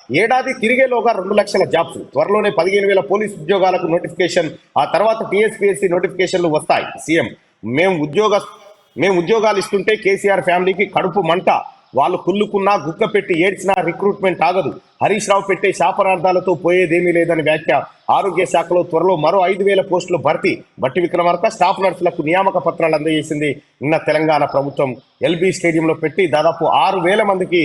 ఏడాది తిరిగేలోగా 2 లక్షల జాబ్స్, త్వరలోనే 15,000 పోలీసు ఉద్యోగాలకు నోటిఫికేషన్, ఆ తర్వాత టీఎస్పీఎస్సీ నోటిఫికేషన్లు వస్తాయి. సీఎం మేము ఉద్యోగాలు ఇస్తుంటే కేసీఆర్ ఫ్యామిలీకి కడుపు మంట, వాళ్ళు కుళ్ళుకున్నా గుక్క పెట్టి ఏడ్చినా రిక్రూట్మెంట్ ఆగదు. హరీష్ రావు పెట్టే శాపనార్థాలతో పోయేదేమీ లేదని వ్యాఖ్య. ఆరోగ్య శాఖలో త్వరలో మరో 5,000 పోస్టులు భర్తీ. బట్టి విక్రమార్క స్టాఫ్ నర్సులకు నియామక పత్రాలు అందజేసింది నిన్న తెలంగాణ ప్రభుత్వం. ఎల్బీ స్టేడియంలో పెట్టి దాదాపు 6,000 మందికి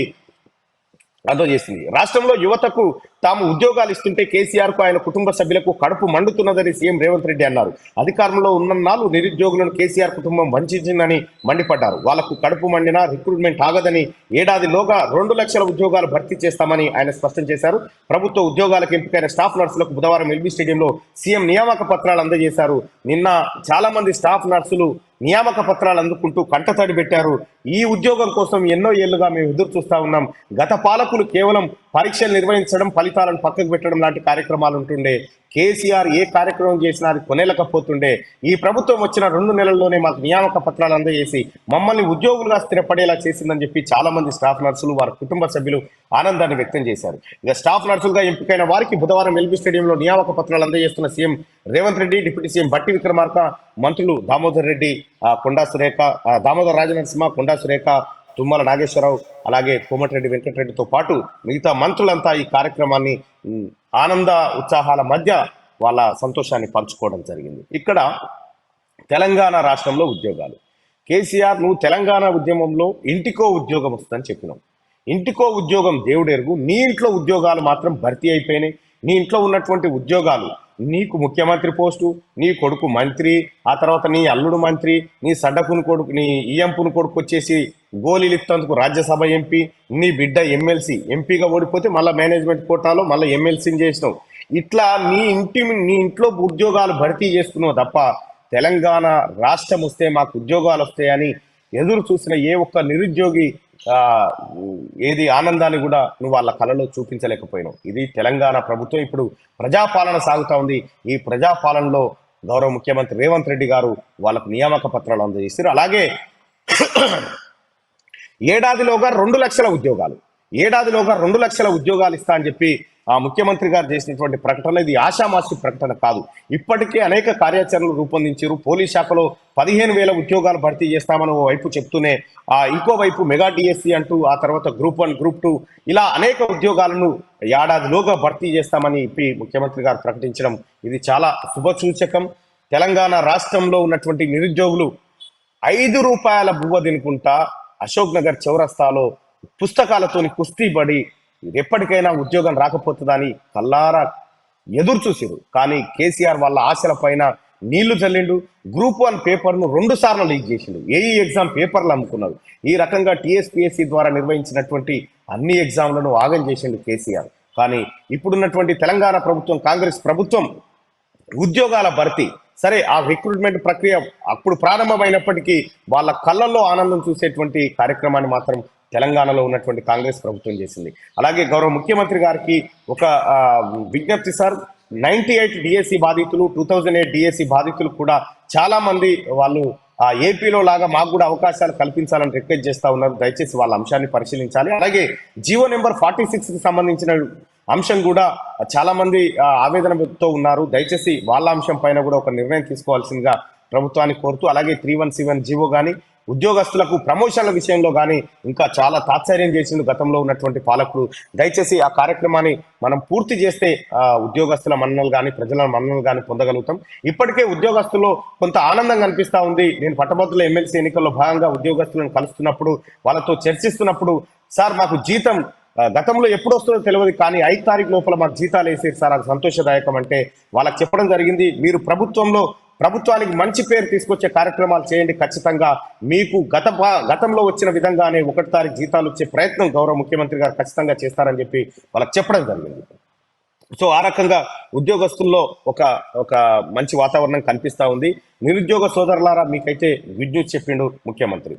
అందజేసింది. రాష్ట్రంలో యువతకు తాము ఉద్యోగాలు ఇస్తుంటే కేసీఆర్ కు ఆయన కుటుంబ సభ్యులకు కడుపు మండుతున్నదని సీఎం రేవంత్ రెడ్డి అన్నారు. అధికారంలో ఉన్నన్నాళ్ళు నిరుద్యోగులను కేసీఆర్ కుటుంబం వంచిందని మండిపడ్డారు. వాళ్లకు కడుపు మండినా రిక్రూట్మెంట్ ఆగదని, ఏడాదిలోగా 2 లక్షల ఉద్యోగాలు భర్తీ చేస్తామని ఆయన స్పష్టం చేశారు. ప్రభుత్వ ఉద్యోగాలకు ఎంపికైన స్టాఫ్ నర్సులకు బుధవారం ఎల్బీ స్టేడియంలో సీఎం నియామక పత్రాలు అందజేశారు. నిన్న చాలా మంది స్టాఫ్ నర్సులు నియామక పత్రాలు అందుకుంటూ కంటతడి పెట్టారు. ఈ ఉద్యోగం కోసం ఎన్నో ఏళ్లుగా మేము ఎదురు చూస్తా ఉన్నాం. గత పాలకులు కేవలం పరీక్షలు నిర్వహించడం, ఫలితాలను పక్కకు పెట్టడం లాంటి కార్యక్రమాలు ఉంటుండే. కేసీఆర్ ఏ కార్యక్రమం చేసినా అది కొనేలకపోతుండే. ఈ ప్రభుత్వం వచ్చిన 2 నెలల్లోనే మాకు నియామక పత్రాలు అందజేసి మమ్మల్ని ఉద్యోగులుగా స్థిరపడేలా చేసిందని చెప్పి చాలా మంది స్టాఫ్ నర్సులు, వారి కుటుంబ సభ్యులు ఆనందాన్ని వ్యక్తం చేశారు. ఇక స్టాఫ్ నర్సులుగా ఎంపికైన వారికి బుధవారం ఎల్బీ స్టేడియంలో నియామక పత్రాలు అందజేస్తున్న CM Revanth Reddy, deputy CM Bhatti Vikramarka, మంత్రులు దామోదర్ రెడ్డి, దామోదర్ రాజనరసింహ, కొండా సురేఖ, తుమ్మల నాగేశ్వరరావు, అలాగే కోమటిరెడ్డి వెంకటరెడ్డితో పాటు మిగతా మంత్రులంతా ఈ కార్యక్రమాన్ని ఆనంద ఉత్సాహాల మధ్య వాళ్ళ సంతోషాన్ని పంచుకోవడం జరిగింది. ఇక్కడ తెలంగాణ రాష్ట్రంలో ఉద్యోగాలు. కేసీఆర్, నువ్వు తెలంగాణ ఉద్యమంలో ఇంటికో ఉద్యోగం వస్తుందని చెప్పినావు. ఇంటికో ఉద్యోగం దేవుడెరుగు. నీ ఇంట్లో ఉద్యోగాలు మాత్రం భర్తీ అయిపోయినాయి. నీ ఇంట్లో ఉన్నటువంటి ఉద్యోగాలు, నీకు ముఖ్యమంత్రి పోస్టు, నీ కొడుకు మంత్రి, ఆ తర్వాత నీ అల్లుడు మంత్రి, నీ సడ్డకుని కొడుకు, నీ ఈఎంపుని కొడుకు వచ్చేసి గోళీలిత్తందుకు రాజ్యసభ ఎంపీ, నీ బిడ్డ ఎమ్మెల్సీ, ఎంపీగా ఓడిపోతే మళ్ళీ మేనేజ్మెంట్ కోటాలో మళ్ళీ ఎమ్మెల్సీని చేసినావు. ఇట్లా నీ ఇంట్లో ఉద్యోగాలు భర్తీ చేసుకున్నావు తప్ప తెలంగాణ రాష్ట్రం వస్తే మాకు ఉద్యోగాలు వస్తాయని ఎదురు చూసిన ఏ ఒక్క నిరుద్యోగి ఏది ఆనందాన్ని కూడా నువ్వు వాళ్ళ కళలో చూపించలేకపోయినావు. ఇది తెలంగాణ ప్రభుత్వం. ఇప్పుడు ప్రజాపాలన సాగుతా ఉంది. ఈ ప్రజాపాలనలో గౌరవ ముఖ్యమంత్రి రేవంత్ రెడ్డి గారు వాళ్ళకు నియామక పత్రాలు అందజేస్తారు. అలాగే ఏడాదిలోగా 2 లక్షల ఉద్యోగాలు, ఏడాదిలోగా 2 లక్షల ఉద్యోగాలు ఇస్తా అని చెప్పి ఆ ముఖ్యమంత్రి గారు చేసినటువంటి ప్రకటన ఇది ఆషామాషి ప్రకటన కాదు. ఇప్పటికే అనేక కార్యాచరణలు రూపొందించారు. పోలీస్ శాఖలో 15,000 ఉద్యోగాలు భర్తీ చేస్తామని ఓ వైపు చెప్తూనే ఇంకోవైపు మెగా డిఎస్సి అంటూ, ఆ తర్వాత గ్రూప్ 1, గ్రూప్ 2 ఇలా అనేక ఉద్యోగాలను ఏడాదిలోగా భర్తీ చేస్తామని ముఖ్యమంత్రి గారు ప్రకటించడం ఇది చాలా శుభసూచకం. తెలంగాణ రాష్ట్రంలో ఉన్నటువంటి నిరుద్యోగులు 5 రూపాయల బువ్వ తినుకుంటా అశోక్ నగర్ చౌరస్తాలో పుస్తకాలతోని కుస్తీ పడి ఎప్పటికైనా ఉద్యోగం రాకపోతుందని కల్లారా ఎదురు చూసిరు. కానీ కేసీఆర్ వాళ్ళ ఆశల పైన నీళ్లు చల్లిండు. గ్రూప్ 1 పేపర్ను 2 సార్లు లీక్ చేసిండు. ఏఈ ఎగ్జామ్ పేపర్లు అమ్ముకున్నారు. ఈ రకంగా టీఎస్పీఎస్సీ ద్వారా నిర్వహించినటువంటి అన్ని ఎగ్జామ్లను ఆగం చేసిండు కేసీఆర్. కానీ ఇప్పుడున్నటువంటి తెలంగాణ ప్రభుత్వం, కాంగ్రెస్ ప్రభుత్వం ఉద్యోగాల భర్తీ సరే, ఆ రిక్రూట్మెంట్ ప్రక్రియ అప్పుడు ప్రారంభమైనప్పటికీ వాళ్ళ కళ్ళల్లో ఆనందం చూసేటువంటి కార్యక్రమాన్ని మాత్రం తెలంగాణలో ఉన్నటువంటి కాంగ్రెస్ ప్రభుత్వం చేసింది. అలాగే గౌరవ ముఖ్యమంత్రి గారికి ఒక విజ్ఞప్తి సార్. 98 డిఎస్సి బాధితులు, 2008 డిఎస్సి బాధితులు కూడా చాలా మంది వాళ్ళు ఏపీలో లాగా మాకు కూడా అవకాశాలు కల్పించాలని రిక్వెస్ట్ చేస్తా ఉన్నారు. దయచేసి వాళ్ళ అంశాన్ని పరిశీలించాలి. అలాగే జీవో నెంబర్ 46కి సంబంధించిన అంశం కూడా చాలా మంది ఆవేదనతో ఉన్నారు. దయచేసి వాళ్ళ అంశం పైన కూడా ఒక నిర్ణయం తీసుకోవాల్సిందిగా ప్రభుత్వాన్ని కోరుతూ, అలాగే 317 జీవో కానీ, ఉద్యోగస్తులకు ప్రమోషన్ల విషయంలో కానీ ఇంకా చాలా తాత్సర్యం చేసిండు గతంలో ఉన్నటువంటి పాలకులు. దయచేసి ఆ కార్యక్రమాన్ని మనం పూర్తి చేస్తే ఉద్యోగస్తుల మన్ననలు కానీ, ప్రజల మన్ననలు కానీ పొందగలుగుతాం. ఇప్పటికే ఉద్యోగస్తుల్లో కొంత ఆనందం కనిపిస్తూ ఉంది. నేను పట్టభద్రుల ఎమ్మెల్సీ ఎన్నికల్లో భాగంగా ఉద్యోగస్తులను కలుస్తున్నప్పుడు, వాళ్ళతో చర్చిస్తున్నప్పుడు, సార్ మాకు జీతం గతంలో ఎప్పుడు వస్తుందో తెలియదు కానీ 5 తారీఖు లోపల మాకు జీతాలు వేసేది సార్, అది సంతోషదాయకం అంటే వాళ్ళకి చెప్పడం జరిగింది. మీరు ప్రభుత్వానికి మంచి పేరు తీసుకొచ్చే కార్యక్రమాలు చేయండి. ఖచ్చితంగా మీకు గతంలో వచ్చిన విధంగానే 1 తారీఖు జీతాలు వచ్చే ప్రయత్నం గౌరవ ముఖ్యమంత్రి గారు ఖచ్చితంగా చేస్తారని చెప్పి వాళ్ళకి చెప్పడం జరిగింది. సో ఆ రకంగా ఉద్యోగస్తుల్లో ఒక మంచి వాతావరణం కనిపిస్తా ఉంది. నిరుద్యోగ సోదరులారా, మీకైతే గుడ్ న్యూస్ చెప్పిండు ముఖ్యమంత్రి.